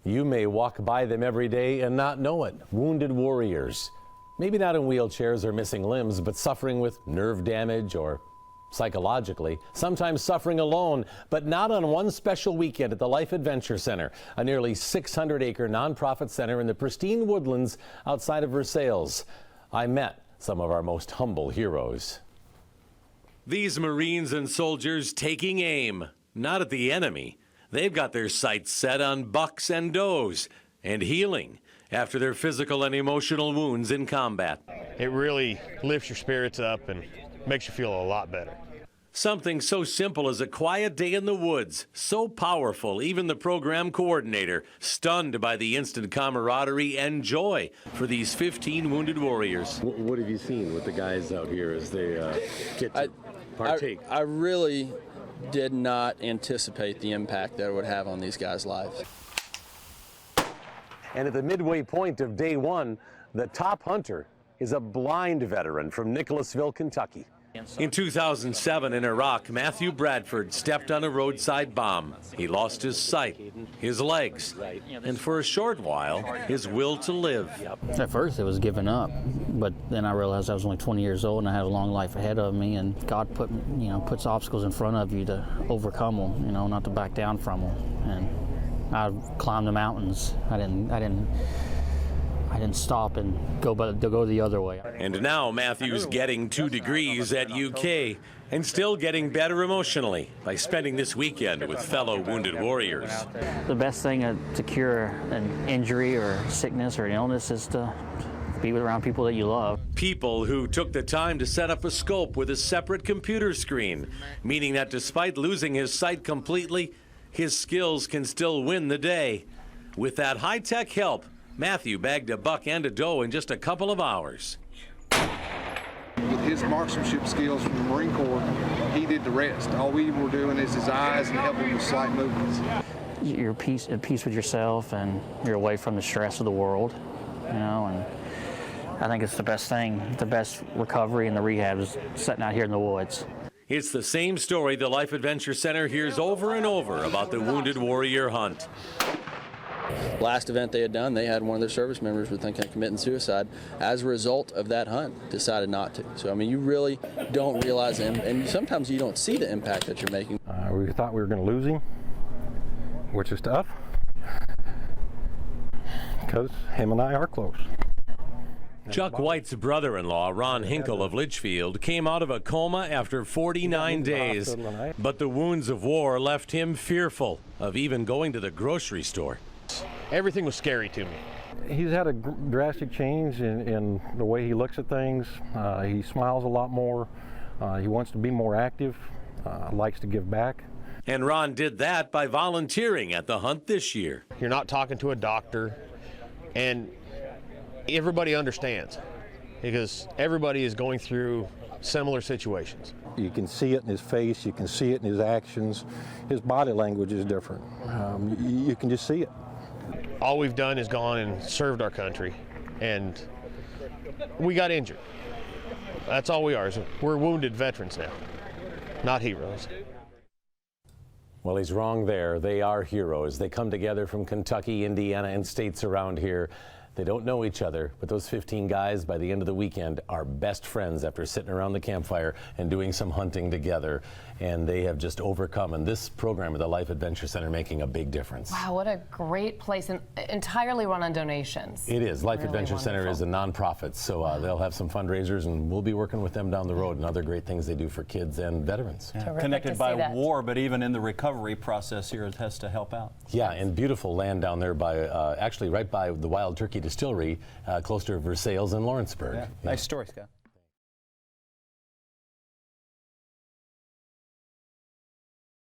You may walk by them every day and not know it. Wounded warriors. Maybe not in wheelchairs or missing limbs, but suffering with nerve damage or psychologically, sometimes suffering alone, but not on one special weekend at the Life Adventure Center, a nearly 600-acre nonprofit center in the pristine woodlands outside of Versailles. I met some of our most humble heroes. These Marines and soldiers taking aim, not at the enemy. They've got their sights set on bucks and does and healing after their physical and emotional wounds in combat. It really lifts your spirits up and makes you feel a lot better. Something so simple as a quiet day in the woods, so powerful, even the program coordinator stunned by the instant camaraderie and joy for these 15 wounded warriors. What have you seen with the guys out here as they get to partake? I really did not anticipate the impact that it would have on these guys' lives. And at the midway point of day one, the top hunter is a blind veteran from Nicholasville, Kentucky. In 2007 in Iraq, Matthew Bradford stepped on a roadside bomb. He lost his sight, his legs, and for a short while, his will to live. At first it was giving up, but then I realized I was only 20 years old and I had a long life ahead of me, and God puts obstacles in front of you to overcome them, not to back down from them. And I climbed the mountains. I didn't stop and go the other way. And now Matthew's getting 2 degrees at UK and still getting better emotionally by spending this weekend with fellow wounded warriors. The best thing to cure an injury or sickness or an illness is to be around people that you love. People who took the time to set up a scope with a separate computer screen, meaning that despite losing his sight completely, his skills can still win the day. With that high-tech help, Matthew bagged a buck and a doe in just a couple of hours. With his marksmanship skills from the Marine Corps, he did the rest. All we were doing is his eyes and helping with slight movements. You're at peace with yourself, and you're away from the stress of the world, and I think it's the best thing. The best recovery and the rehab is sitting out here in the woods. It's the same story the Life Adventure Center hears over and over about the wounded warrior hunt. Last event they had done, they had one of their service members were thinking of committing suicide. As a result of that hunt, decided not to. So, you really don't realize it, and sometimes you don't see the impact that you're making. We thought we were going to lose him, which is tough, because him and I are close. Chuck White's brother-in-law, Ron Hinkle of Litchfield, came out of a coma after 49 days, but the wounds of war left him fearful of even going to the grocery store. Everything was scary to me. He's had a drastic change in the way he looks at things. He smiles a lot more. He wants to be more active, likes to give back. And Ron did that by volunteering at the hunt this year. You're not talking to a doctor, and everybody understands because everybody is going through similar situations. You can see it in his face, you can see it in his actions. His body language is different. You can just see it. All we've done is gone and served our country, and we got injured. That's all we are. We're wounded veterans now, not heroes. Well, he's wrong there. They are heroes. They come together from Kentucky, Indiana, and states around here. They don't know each other, but those 15 guys by the end of the weekend are best friends after sitting around the campfire and doing some hunting together. And they have just overcome, and this program at the Life Adventure Center making a big difference. Wow, what a great place, and entirely run on donations. It is. Life really Adventure wonderful. Center is a nonprofit, so they'll have some fundraisers, and we'll be working with them down the road and other great things they do for kids and veterans. Yeah. Connected by war, but even in the recovery process here, it has to help out. Yeah, and beautiful land down there by, actually right by the Wild Turkey Distillery, close to Versailles and Lawrenceburg. Yeah. Nice story, Scott.